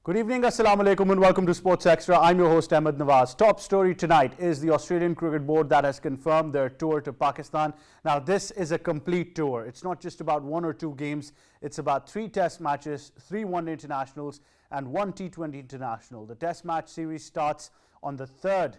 Good evening, Assalamu alaikum and welcome to Sports Extra. I'm your host Ahmad Nawaz. Top story tonight is the Australian Cricket Board that has confirmed their tour to Pakistan. Now this is a complete tour. It's not just about one or two games. It's about 3 test matches, 3 one-day internationals and 1 T20 international. The test match series starts on the 3rd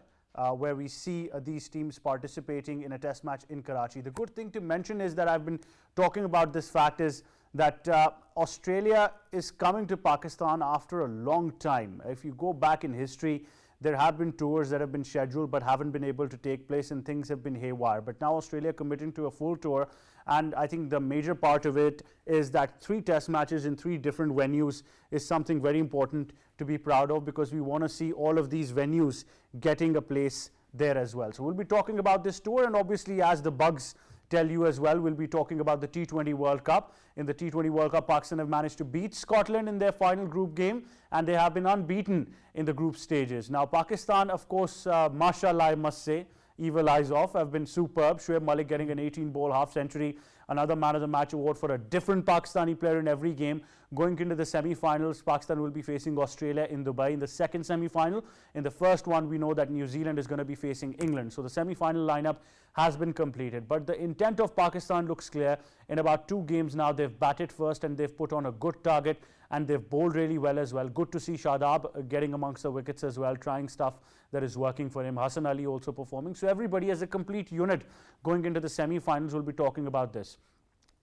where we see these teams participating in a test match in Karachi. The good thing to mention is that I've been talking about this fact is that Australia is coming to Pakistan after a long time. If you go back in history, there have been tours that have been scheduled but haven't been able to take place and things have been haywire. But now Australia committing to a full tour, and I think the major part of it is that 3 test matches in 3 different venues is something very important to be proud of, because we want to see all of these venues getting a place there as well. So we'll be talking about this tour, and obviously as the bugs tell you as well, we'll be talking about the T20 World Cup. In the T20 World Cup, Pakistan have managed to beat Scotland in their final group game, and they have been unbeaten in the group stages. Now Pakistan, of course, mashallah I must say, evil eyes off, have been superb. Shoaib Malik getting an 18-ball half century, another man of the match award for a different Pakistani player in every game. Going into the semi-finals, Pakistan will be facing Australia in Dubai in the second semi-final. In the first one, we know that New Zealand is going to be facing England. So the semi-final lineup has been completed. But the intent of Pakistan looks clear. In about 2 games now, they've batted first and they've put on a good target and they've bowled really well as well. Good to see Shadab getting amongst the wickets as well, trying stuff that is working for him. Hassan Ali also performing. So everybody as a complete unit going into the semi-finals will be talking about this.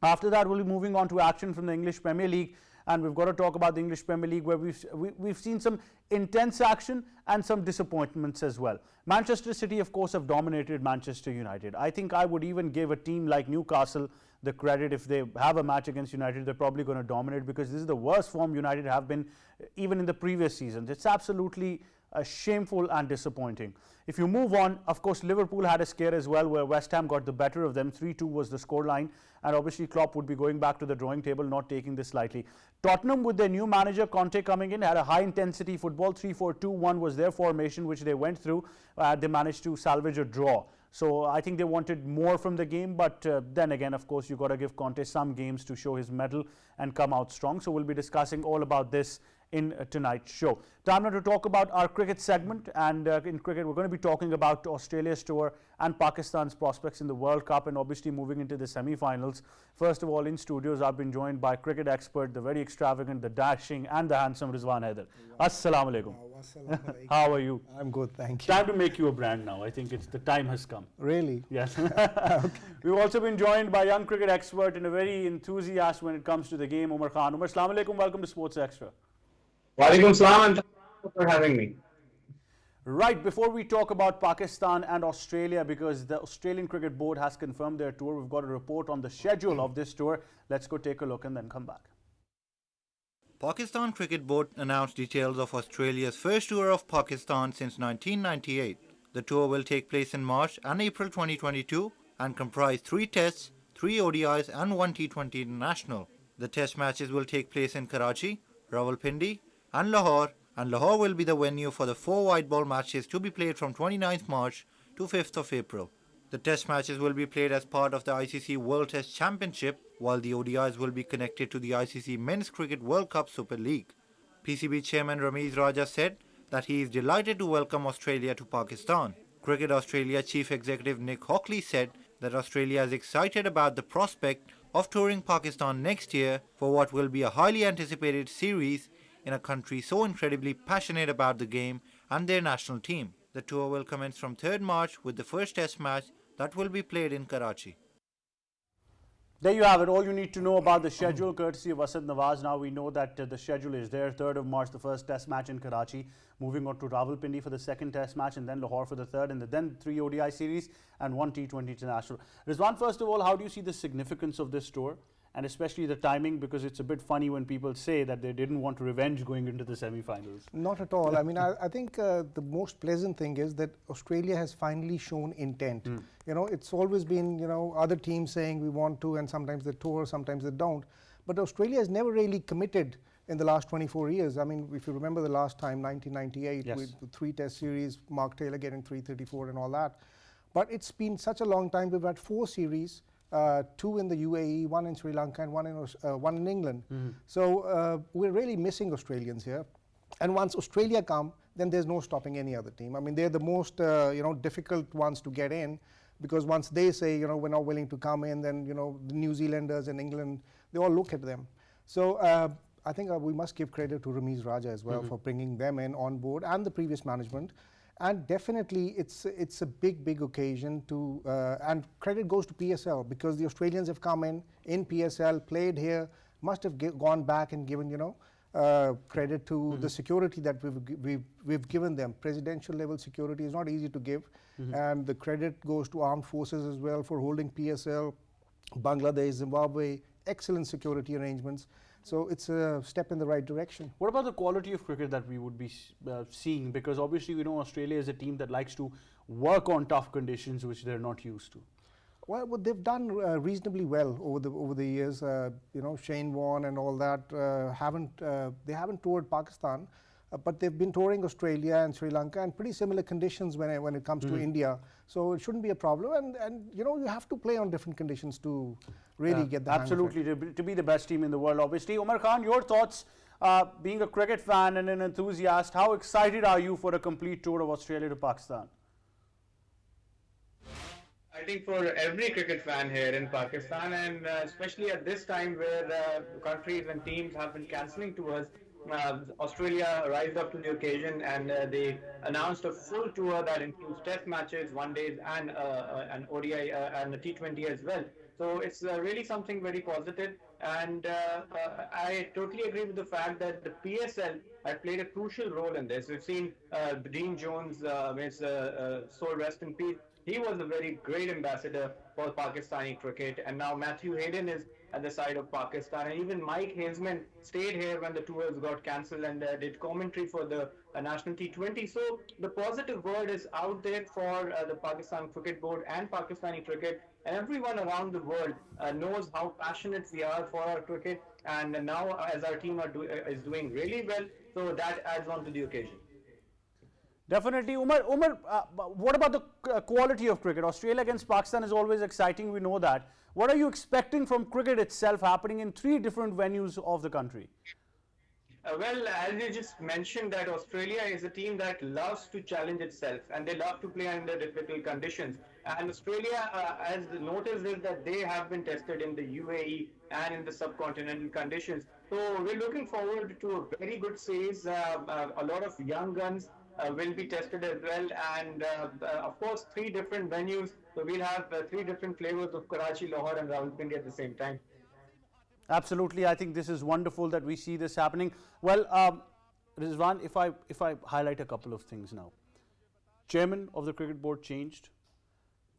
After that, we'll be moving on to action from the English Premier League, and we've got to talk about the English Premier League, where we've seen some intense action and some disappointments as well. Manchester City, of course, have dominated Manchester United. I think I would even give a team like Newcastle the credit. If they have a match against United, they're probably going to dominate, because this is the worst form United have been even in the previous seasons. It's absolutely shameful and disappointing. If you move on, of course, Liverpool had a scare as well, where West Ham got the better of them. 3-2 was the scoreline, and obviously Klopp would be going back to the drawing table, not taking this lightly. Tottenham, with their new manager Conte coming in, had a high intensity football. 3-4-2-1 was their formation, which they went through. They managed to salvage a draw. So I think they wanted more from the game, but then again, of course, you've got to give Conte some games to show his mettle and come out strong. So we'll be discussing all about this in tonight's show. Time now to talk about our cricket segment, and in cricket we're going to be talking about Australia's tour and Pakistan's prospects in the World Cup, and obviously moving into the semi-finals. First of all, in studios I've been joined by cricket expert, the very extravagant, the dashing and the handsome Rizwan Haider. Assalamu alaikum. How are you? I'm good, thank you. Time to make you a brand now. I think the time has come. Really? Yes. Okay. We've also been joined by young cricket expert and a very enthusiast when it comes to the game, Umer Khan. Umer, assalamu alaikum, welcome to Sports Extra. Walaikum salam, and thank you for having me. Right, before we talk about Pakistan and Australia, because the Australian Cricket Board has confirmed their tour, we've got a report on the schedule of this tour. Let's go take a look and then come back. Pakistan Cricket Board announced details of Australia's first tour of Pakistan since 1998. The tour will take place in March and April 2022 and comprise 3 tests, 3 ODIs and 1 T20 international. The test matches will take place in Karachi, Rawalpindi and Lahore will be the venue for the 4 white ball matches to be played from 29th March to 5th of April. The test matches will be played as part of the ICC World Test Championship, while the ODIs will be connected to the ICC Men's Cricket World Cup Super League. PCB chairman Ramiz Raja said that he is delighted to welcome Australia to Pakistan. Cricket Australia Chief Executive Nick Hockley said that Australia is excited about the prospect of touring Pakistan next year for what will be a highly anticipated series in a country so incredibly passionate about the game and their national team. The tour will commence from 3rd March with the first test match that will be played in Karachi. There you have it, all you need to know about the schedule, courtesy of Asad Nawaz. Now we know that the schedule is there. 3rd of March, the first test match in Karachi. Moving on to Rawalpindi for the second test match, and then Lahore for the third, and then 3 ODI series and 1 T20 international. Rizwan, first of all, how do you see the significance of this tour? And especially the timing, because it's a bit funny when people say that they didn't want revenge going into the semi-finals. Not at all. I mean, I think the most pleasant thing is that Australia has finally shown intent. You know, it's always been, you know, other teams saying we want to, and sometimes they tour, sometimes they don't. But Australia has never really committed in the last 24 years. I mean, if you remember the last time, 1998, yes, with the 3 test series, Mark Taylor getting 334 and all that. But it's been such a long time. We've had 4 series. 2 in the UAE, 1 in Sri Lanka and 1 in England. So we're really missing Australians here. And once Australia come, then there's no stopping any other team. I mean, they're the most difficult ones to get in, because once they say, we're not willing to come in, then the New Zealanders and England, they all look at them. So I think we must give credit to Ramiz Raja as well for bringing them in on board, and the previous management. And definitely it's a big occasion to, and credit goes to PSL, because the Australians have come in PSL, played here, must have gone back and given credit to the security that we've given them. Presidential level security is not easy to give, and the credit goes to armed forces as well for holding PSL, Bangladesh, Zimbabwe, excellent security arrangements. So it's a step in the right direction. What about the quality of cricket that we would be seeing? Because obviously we know Australia is a team that likes to work on tough conditions which they're not used to. Well, they've done reasonably well over the years. Shane Warne and all that they haven't toured Pakistan, but they've been touring Australia and Sri Lanka, and pretty similar conditions when it comes to India. So it shouldn't be a problem. And you have to play on different conditions to really get the hang of it. Absolutely, to be the best team in the world, obviously. Umer Khan, your thoughts, being a cricket fan and an enthusiast, how excited are you for a complete tour of Australia to Pakistan? I think for every cricket fan here in Pakistan, and especially at this time where countries and teams have been cancelling tours, Australia rised up to the occasion, and they announced a full tour that includes test matches, one days, and an ODI and a T20 as well. So it's really something very positive, and I totally agree with the fact that the PSL had played a crucial role in this. We've seen Dean Jones, soul rest in peace. He was a very great ambassador for Pakistani cricket, and now Matthew Hayden is at the side of Pakistan, and even Mike Hazeman stayed here when the tours got cancelled and did commentary for the national T20. So the positive word is out there for the Pakistan Cricket Board and Pakistani cricket, and everyone around the world knows how passionate we are for our cricket, and now as our team is doing really well, so that adds on to the occasion. Definitely. Umer, what about the quality of cricket? Australia against Pakistan is always exciting, we know that. What are you expecting from cricket itself happening in 3 different venues of the country? Well, as you just mentioned, that Australia is a team that loves to challenge itself, and they love to play under difficult conditions. And Australia, as noticed, is that they have been tested in the UAE and in the subcontinental conditions. So we're looking forward to a very good series. A lot of young guns will be tested as well, and of course 3 different venues, so we'll have 3 different flavors of Karachi, Lahore and Rawalpindi at the same time. Absolutely, I think this is wonderful that we see this happening. Well, Rizwan, if I highlight a couple of things now. Chairman of the cricket board changed,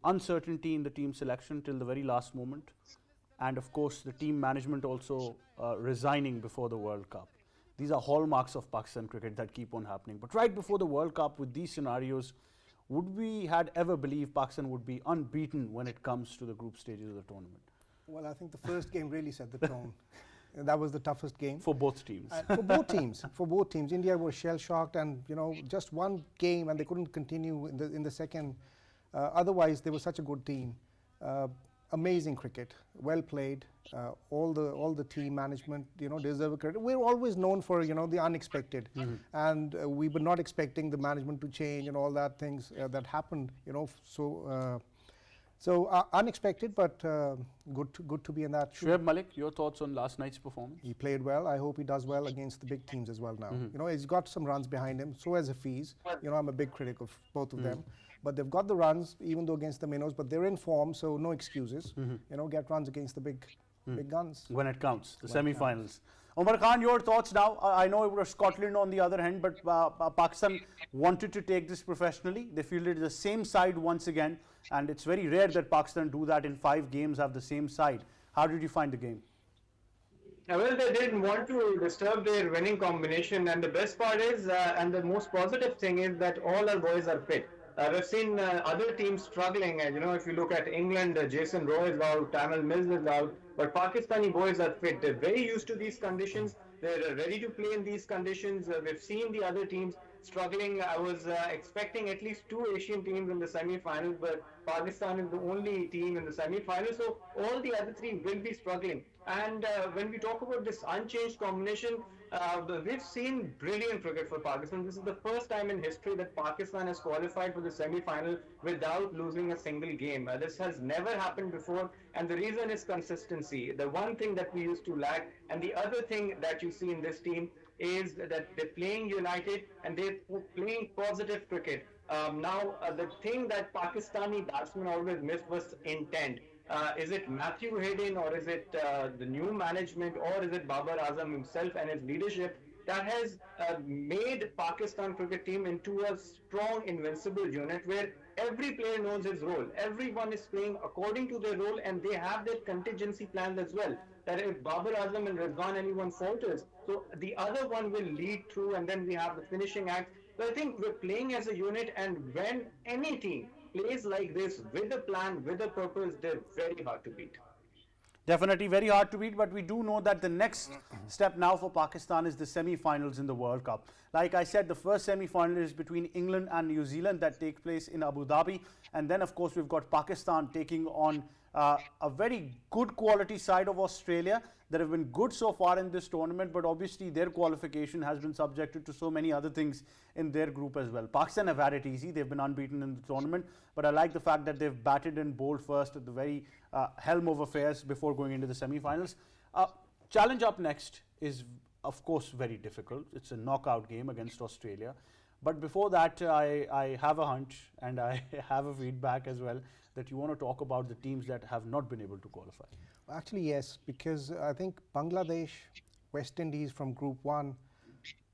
uncertainty in the team selection till the very last moment, and of course the team management also resigning before the World Cup. These are hallmarks of Pakistan cricket that keep on happening. But right before the World Cup, with these scenarios, would we had ever believed Pakistan would be unbeaten when it comes to the group stages of the tournament? Well, I think the first game really set the tone. That was the toughest game. For both teams. For both teams. For both teams. India was shell-shocked, and just one game, and they couldn't continue in the second. Otherwise, they were such a good team. Amazing cricket, well played. All the team management, deserve credit. We're always known for the unexpected, and we were not expecting the management to change and all that things that happened. So unexpected, but good to be in that. Shoaib Malik, your thoughts on last night's performance? He played well. I hope he does well against the big teams as well now. He's got some runs behind him. So has Hafiz. I'm a big critic of both of them. But they've got the runs, even though against the minnows, but they're in form, so no excuses. Get runs against the big guns. When it counts, the semi-finals. Umer Khan, your thoughts now. I know it was Scotland on the other hand, but Pakistan wanted to take this professionally. They fielded the same side once again, and it's very rare that Pakistan do that in 5 games, have the same side. How did you find the game? Well, they didn't want to disturb their winning combination, and the best part is, and the most positive thing is that all our boys are fit. We've seen other teams struggling, and if you look at England, Jason Roy is out, Tamil Mills is out, but Pakistani boys are fit. They're very used to these conditions. They're ready to play in these conditions. We've seen the other teams struggling. I was expecting at least 2 Asian teams in the semi-finals, but Pakistan is the only team in the semi-finals, so all the other 3 will be struggling. And when we talk about this unchanged combination, we've seen brilliant cricket for Pakistan. This is the first time in history that Pakistan has qualified for the semi-final without losing a single game. This has never happened before, and the reason is consistency. The one thing that we used to lack, and the other thing that you see in this team is that they're playing united and they're playing positive cricket. The thing that Pakistani batsmen always missed was intent. Is it Matthew Hayden, or is it the new management, or is it Babar Azam himself and his leadership that has made Pakistan cricket team into a strong, invincible unit where every player knows his role. Everyone is playing according to their role, and they have their contingency plans as well. That if Babar Azam and Rizwan anyone falters, so the other one will lead through, and then we have the finishing act. So I think we're playing as a unit, and when any team plays like this with a plan, with a purpose, they're very hard to beat. Definitely very hard to beat, but we do know that the next step now for Pakistan is the semi-finals in the World Cup. Like I said, the first semi-final is between England and New Zealand that take place in Abu Dhabi, and then of course we've got Pakistan taking on a very good quality side of Australia that have been good so far in this tournament, but obviously their qualification has been subjected to so many other things in their group as well. Pakistan have had it easy, they've been unbeaten in the tournament, but I like the fact that they've batted and bowled first at the very helm of affairs before going into the semi-finals. Challenge up next is of course very difficult. It's a knockout game against Australia. But before that, I have a hunch and I have a feedback as well that you want to talk about the teams that have not been able to qualify. Actually, yes, because I think Bangladesh, West Indies from Group 1,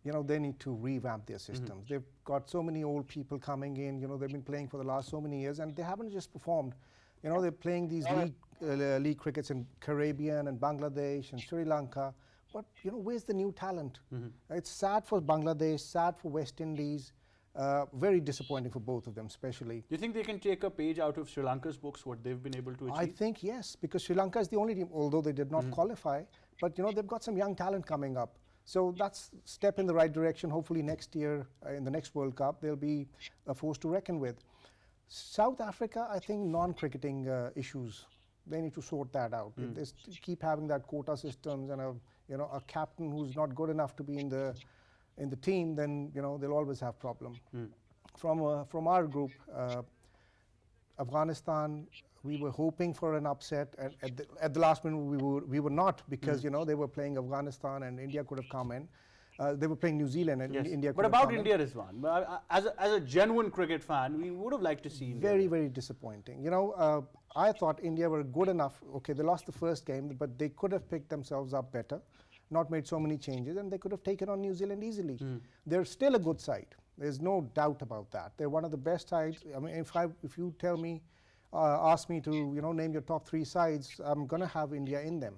they need to revamp their systems. They've got so many old people coming in, they've been playing for the last so many years, and they haven't just performed. They're playing these league crickets in Caribbean and Bangladesh and Sri Lanka, but where's the new talent? It's sad for Bangladesh, sad for West Indies, very disappointing for both of them, especially. Do you think they can take a page out of Sri Lanka's books, what they've been able to achieve? I think yes, because Sri Lanka is the only team, although they did not qualify, but they've got some young talent coming up. So that's a step in the right direction. Hopefully next year, in the next World Cup, they'll be a force to reckon with. South Africa, I think non-cricketing issues, they need to sort that out. If they keep having that quota systems and a captain who's not good enough to be in the team, then they'll always have problem. From our group, Afghanistan, we were hoping for an upset, and at the last minute we were not, because they were playing Afghanistan and India could have come in. They were playing New Zealand and India could have come in. But about India, Rizwan, as a genuine cricket fan, we would have liked to see India. Very, very disappointing. I thought India were good enough. Okay, they lost the first game, but they could have picked themselves up better, not made so many changes, and they could have taken on New Zealand easily. They're still a good side. There's no doubt about that. They're one of the best sides. I mean, if you tell me, ask me to name your top 3 sides, I'm going to have India in them.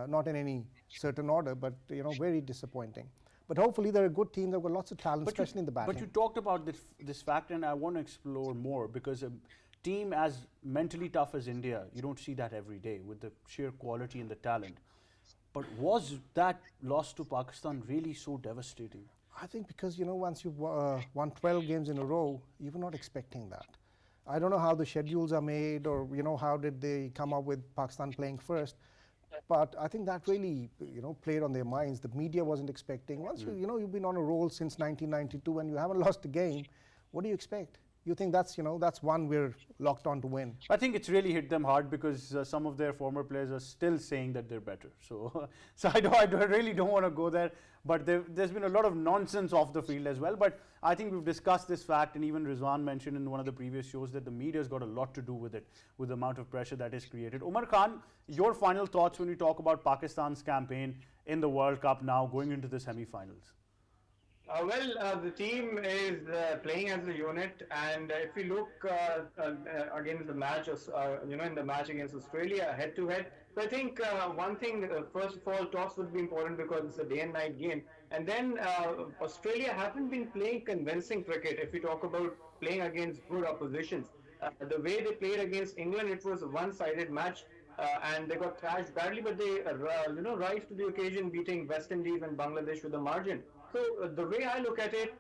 Not in any certain order, but very disappointing. But hopefully they're a good team. They've got lots of talent, especially in the batting. But you talked about this fact, and I want to explore more, because a team as mentally tough as India, you don't see that every day with the sheer quality and the talent. But was that loss to Pakistan really so devastating? I think because, once you've won 12 games in a row, you were not expecting that. I don't know how the schedules are made, or, how did they come up with Pakistan playing first. But I think that really, played on their minds. The media wasn't expecting. Once you've been on a roll since 1992 and you haven't lost a game, what do you expect? You think that's one we're locked on to win? I think it's really hit them hard, because some of their former players are still saying that they're better. So, I really don't want to go there. But there's been a lot of nonsense off the field as well. But I think we've discussed this fact, and even Rizwan mentioned in one of the previous shows that the media's got a lot to do with it, with the amount of pressure that is created. Umer Khan, your final thoughts when we talk about Pakistan's campaign in the World Cup now going into the semi-finals? The team is playing as a unit, and if we look against the match, in the match against Australia head-to-head, so I think one thing, first of all, toss would be important because it's a day and night game, and then Australia haven't been playing convincing cricket. If we talk about playing against good oppositions, the way they played against England, it was a one-sided match. And they got thrashed badly, but they rise to the occasion, beating West Indies and Bangladesh with a margin. So the way I look at it,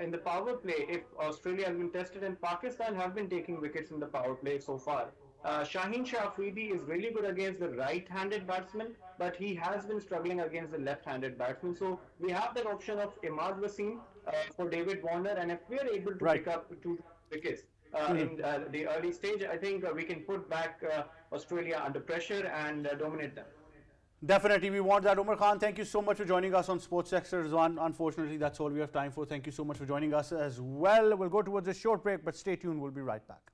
in the power play, if Australia has been tested and Pakistan have been taking wickets in the power play so far, Shaheen Shah Afridi is really good against the right-handed batsman, but he has been struggling against the left-handed batsman. So we have that option of Imad Wasim for David Warner, and if we are able to pick up 2 wickets in the early stage, I think we can put back Australia under pressure and dominate them. Definitely, we want that. Umar Khan, thank you so much for joining us on Sports Sector. Rizwan, unfortunately, that's all we have time for. Thank you so much for joining us as well. We'll go towards a short break, but stay tuned. We'll be right back.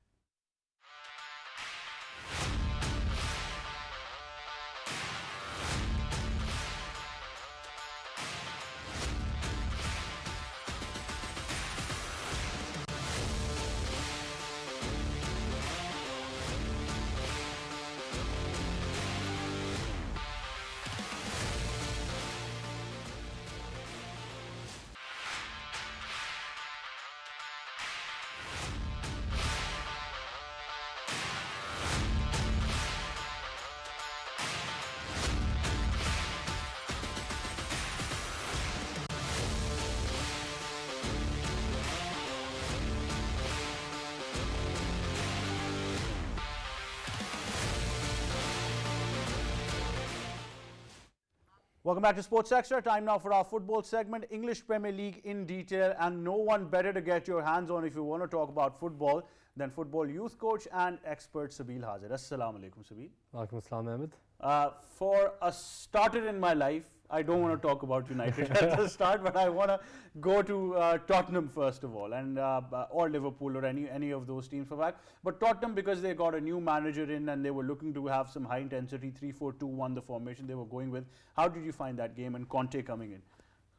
Welcome back to Sports Extra. Time now for our football segment, English Premier League in detail, and no one better to get your hands on if you want to talk about football than football youth coach and expert Sabeel Hazir. Assalamu alaikum, Sabeel. Walaikum assalam, Ahmad. For a starter in my life, I don't want to talk about United at the start, but I want to go to Tottenham first of all, and or Liverpool or any of those teams for fact. But Tottenham, because they got a new manager in and they were looking to have some high intensity 3-4-2-1, the formation they were going with. How did you find that game and Conte coming in?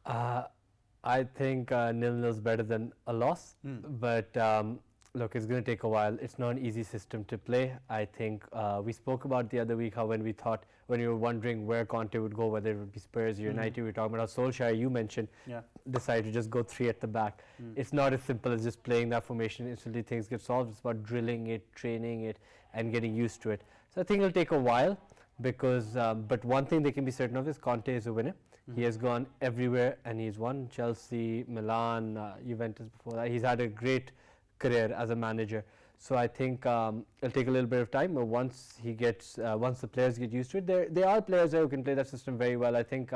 I think 0-0 is better than a loss, but look, it's going to take a while. It's not an easy system to play. I think we spoke about the other week how when you were wondering where Conte would go, whether it would be Spurs or United, we were talking about how Solskjaer, you mentioned, decided to just go 3 at the back. It's not as simple as just playing that formation. Instantly things get solved. It's about drilling it, training it, and getting used to it. So I think it'll take a while because, but one thing they can be certain of is Conte is a winner. He has gone everywhere and he's won Chelsea, Milan, Juventus before that. He's had a great career as a manager. So I think it'll take a little bit of time, but once the players get used to it, there are players there who can play that system very well. I think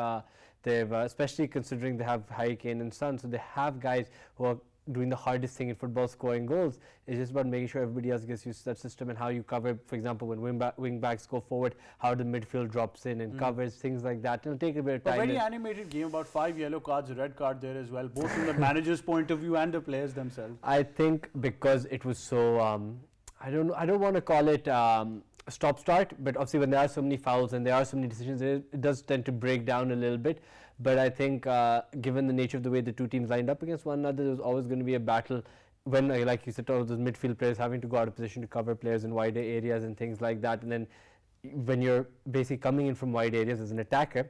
they've, especially considering they have Harry Kane and Son, so they have guys who are doing the hardest thing in football, scoring goals. It's just about making sure everybody else gets used to that system and how you cover, for example, when wing backs go forward, how the midfield drops in and covers, things like that. It'll take a bit of time. A very animated game, about 5 yellow cards, a red card there as well, both from the manager's point of view and the players themselves. I think because it was so, I don't want to call it stop-start, but obviously when there are so many fouls and there are so many decisions, it does tend to break down a little bit. But I think given the nature of the way the two teams lined up against one another, there was always going to be a battle when, like you said, all those midfield players having to go out of position to cover players in wider areas and things like that. And then when you're basically coming in from wide areas as an attacker,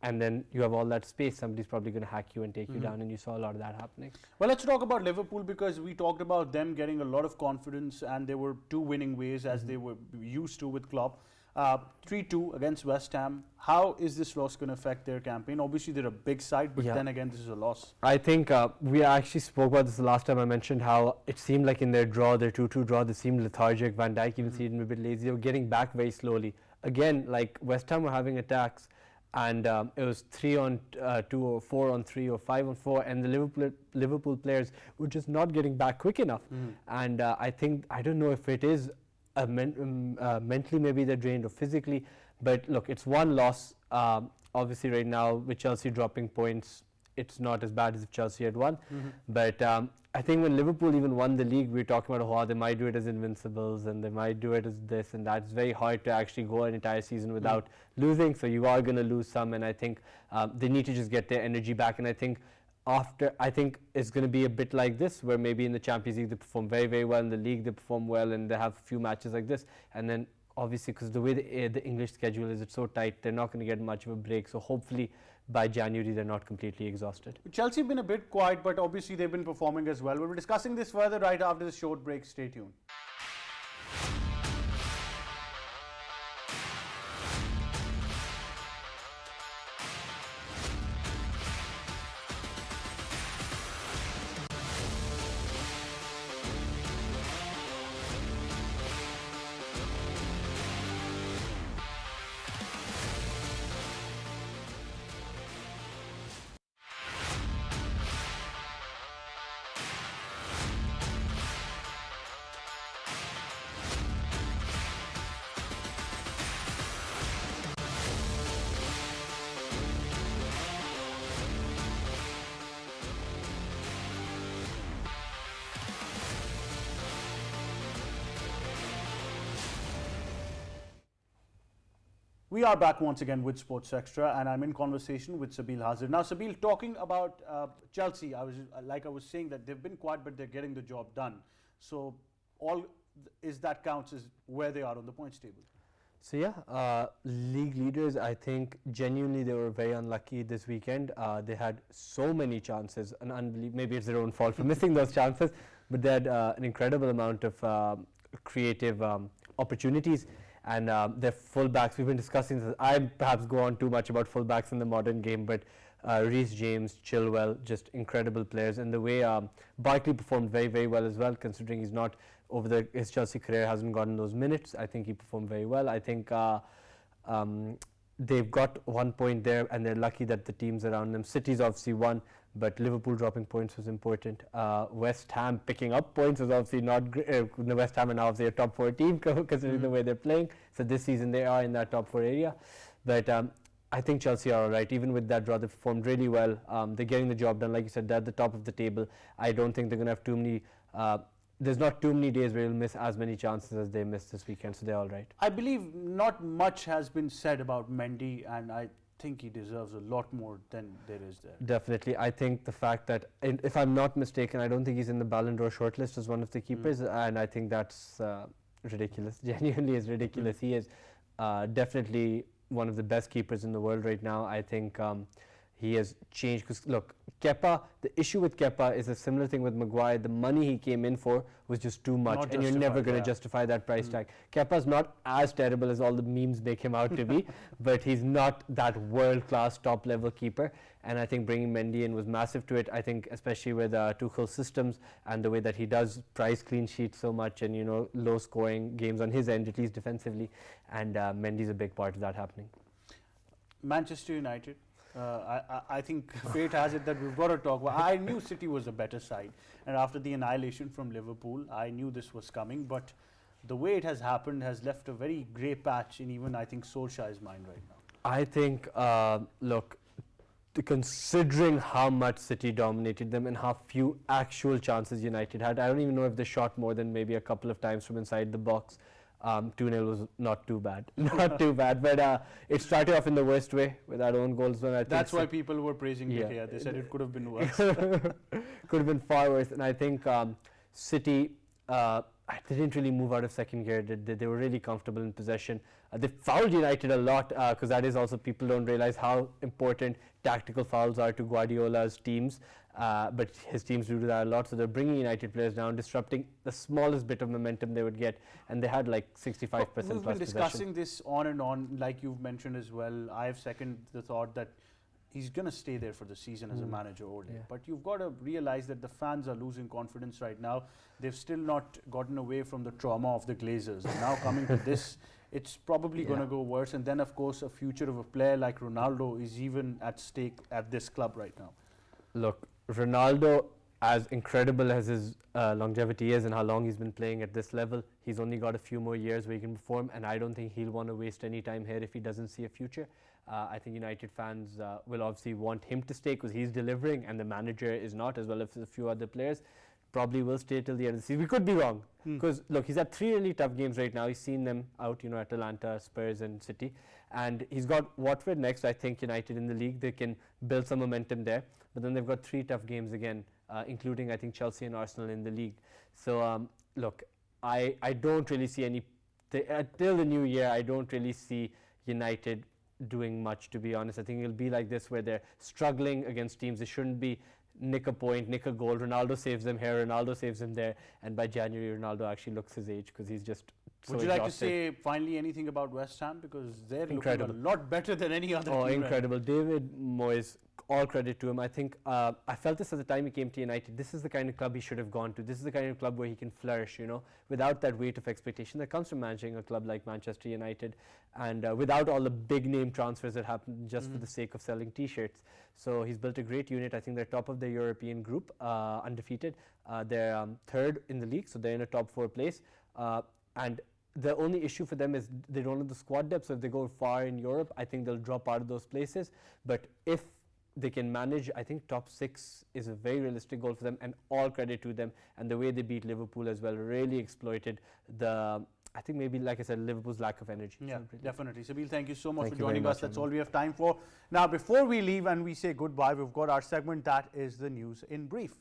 and then you have all that space, somebody's probably going to hack you and take you down, and you saw a lot of that happening. Well, let's talk about Liverpool, because we talked about them getting a lot of confidence and they were 2 winning ways as they were used to with Klopp. 3-2 against West Ham. How is this loss going to affect their campaign? Obviously, they're a big side, but then again, this is a loss. I think we actually spoke about this the last time. I mentioned how it seemed like in their 2-2 draw, they seemed lethargic. Van Dijk even seemed a bit lazy. They were getting back very slowly. Again, like West Ham were having attacks, and it was 3-on-2 or 4-on-3 or 5-on-4, and the Liverpool players were just not getting back quick enough. And I don't know if it is mentally maybe they're drained or physically, but look, it's one loss. Obviously right now with Chelsea dropping points, it's not as bad as if Chelsea had won. But I think when Liverpool even won the league, we were talking about how they might do it as invincibles and they might do it as this and that. It's very hard to actually go an entire season without losing, so you are going to lose some, and I think they need to just get their energy back. And I think it's going to be a bit like this, where maybe in the Champions League they perform very, very well, in the league they perform well, and they have a few matches like this. And then obviously, because the way the English schedule is, it's so tight, they're not going to get much of a break. So hopefully by January they're not completely exhausted. Chelsea have been a bit quiet, but obviously they've been performing as well. We'll be discussing this further right after this short break. Stay tuned. We are back once again with Sports Extra, and I'm in conversation with Sabeel Hazir. Now, Sabeel, talking about Chelsea, I was saying that they've been quiet, but they're getting the job done. So, all is that counts is where they are on the points table. So yeah, league leaders, I think genuinely they were very unlucky this weekend. They had so many chances, and maybe it's their own fault for missing those chances, but they had an incredible amount of creative opportunities. And their fullbacks, we've been discussing this. I perhaps go on too much about fullbacks in the modern game, but Reece James, Chilwell, just incredible players. And the way Barkley performed very, very well as well, considering he's not over his Chelsea career hasn't gotten those minutes. I think he performed very well. I think they've got 1 point there, and they're lucky that the teams around them. City's obviously won, but Liverpool dropping points was important. West Ham picking up points was obviously not great. The West Ham are now obviously a top 4 team considering the way they're playing. So this season they are in that top 4 area. But I think Chelsea are all right. Even with that draw, they performed really well. They're getting the job done. Like you said, they're at the top of the table. I don't think they're going to have too many... there's not too many days where you'll miss as many chances as they missed this weekend, so they're all right. I believe not much has been said about Mendy, and I think he deserves a lot more than there is there. Definitely. I think the fact that, if I'm not mistaken, I don't think he's in the Ballon d'Or shortlist as one of the keepers, and I think that's ridiculous. Genuinely is ridiculous. He is definitely one of the best keepers in the world right now. I think he has changed, because look, Kepa, the issue with Kepa is a similar thing with Maguire. The money he came in for was just too much, and you're never going to justify that price tag. Kepa's not as terrible as all the memes make him out to be, but he's not that world-class top-level keeper, and I think bringing Mendy in was massive to it. I think especially with Tuchel's systems and the way that he does prize clean sheets so much, and low-scoring games on his end, at least defensively, and Mendy's a big part of that happening. Manchester United. I think fate has it that we've got to talk. Well, I knew City was a better side, and after the annihilation from Liverpool, I knew this was coming, but the way it has happened has left a very grey patch in even, I think, Solskjaer's mind right now. I think, look, considering how much City dominated them and how few actual chances United had, I don't even know if they shot more than maybe a couple of times from inside the box. 2-0 was not too bad. Not too bad, but it started off in the worst way with our own goals. I think that's why people were praising it here. They said it could have been worse. Could have been far worse. And I think City, they didn't really move out of second gear. They were really comfortable in possession. They fouled United a lot, because that is also, people don't realize how important tactical fouls are to Guardiola's teams. But his teams do that a lot, so they're bringing United players down, disrupting the smallest bit of momentum they would get, and they had like 65% plus We've been discussing this on and on, like you've mentioned as well. I have seconded the thought that he's going to stay there for the season as a manager only. Yeah. But you've got to realize that the fans are losing confidence right now. They've still not gotten away from the trauma of the Glazers. And now coming to this, it's probably going to go worse. And then, of course, a future of a player like Ronaldo is even at stake at this club right now. Look, Ronaldo, as incredible as his longevity is and how long he's been playing at this level, he's only got a few more years where he can perform, and I don't think he'll want to waste any time here if he doesn't see a future. I think United fans will obviously want him to stay because he's delivering and the manager is not, as well as a few other players. Probably will stay till the end of the season. We could be wrong, because look, he's had 3 really tough games right now. He's seen them out, at Atlanta, Spurs and City, and he's got Watford next. I think United in the league, they can build some momentum there, but then they've got 3 tough games again, including I think Chelsea and Arsenal in the league. So look, I don't really see any till the new year. I don't really see United doing much, to be honest. I think it'll be like this, where they're struggling against teams they shouldn't be. Nick a point, nick a goal, Ronaldo saves them here, Ronaldo saves them there, and by January Ronaldo actually looks his age because he's just so Would you like to say finally anything about West Ham, because they're looking a lot better than any other team? Oh, incredible. David Moyes, all credit to him. I think I felt this at the time he came to United. This is the kind of club he should have gone to. This is the kind of club where he can flourish, without that weight of expectation that comes from managing a club like Manchester United, and without all the big name transfers that happen just for the sake of selling t-shirts. So he's built a great unit. I think they're top of the European group, undefeated. They're third in the league, so they're in a top 4 place. And the only issue for them is they don't have the squad depth, so if they go far in Europe, I think they'll drop out of those places. But if they can manage, I think top 6 is a very realistic goal for them, and all credit to them. And the way they beat Liverpool as well really exploited the I think maybe, like I said, Liverpool's lack of energy. Yeah, definitely. Sabeel, thank you so much Thank for you very joining much, us. That's Ahmad. all we have time for. Now, before we leave and we say goodbye, we've got our segment that is the news in brief.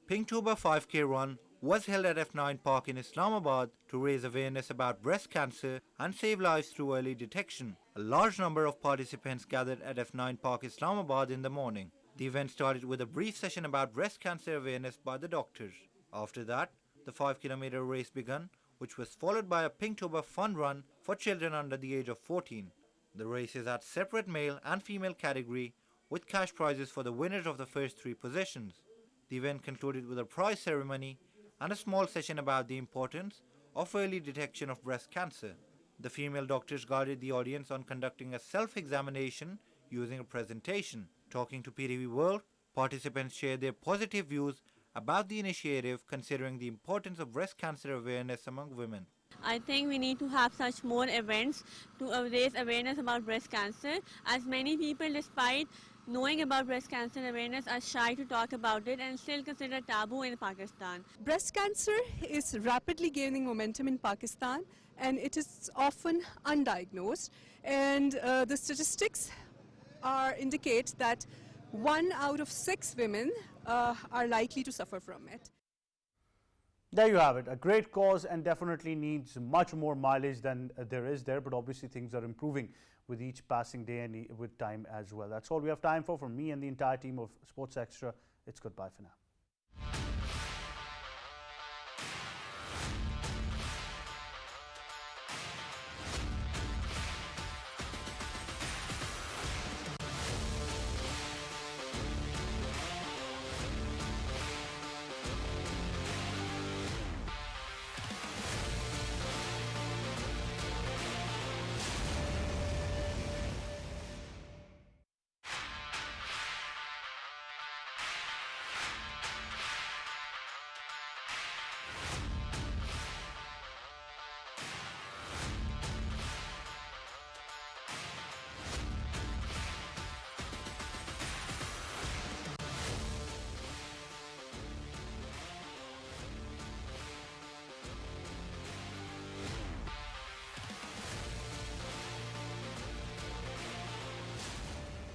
Pinktober 5K run was held at F9 Park in Islamabad to raise awareness about breast cancer and save lives through early detection. A large number of participants gathered at F9 Park Islamabad in the morning. The event started with a brief session about breast cancer awareness by the doctors. After that, the 5-kilometer race began, which was followed by a Pinktober fun run for children under the age of 14. The races had separate male and female category with cash prizes for the winners of the first 3 positions. The event concluded with a prize ceremony and a small session about the importance of early detection of breast cancer. The female doctors guided the audience on conducting a self-examination using a presentation. Talking to PTV World, participants shared their positive views about the initiative, considering the importance of breast cancer awareness among women. I think we need to have such more events to raise awareness about breast cancer, as many people, despite knowing about breast cancer awareness, are shy to talk about it and still consider taboo in Pakistan. Breast cancer is rapidly gaining momentum in Pakistan, and it is often undiagnosed, and the statistics indicate that 1 out of 6 women are likely to suffer from it. There you have it. A great cause and definitely needs much more mileage than there is there. But obviously things are improving with each passing day and with time as well. That's all we have time for. From me and the entire team of Sports Extra, it's goodbye for now.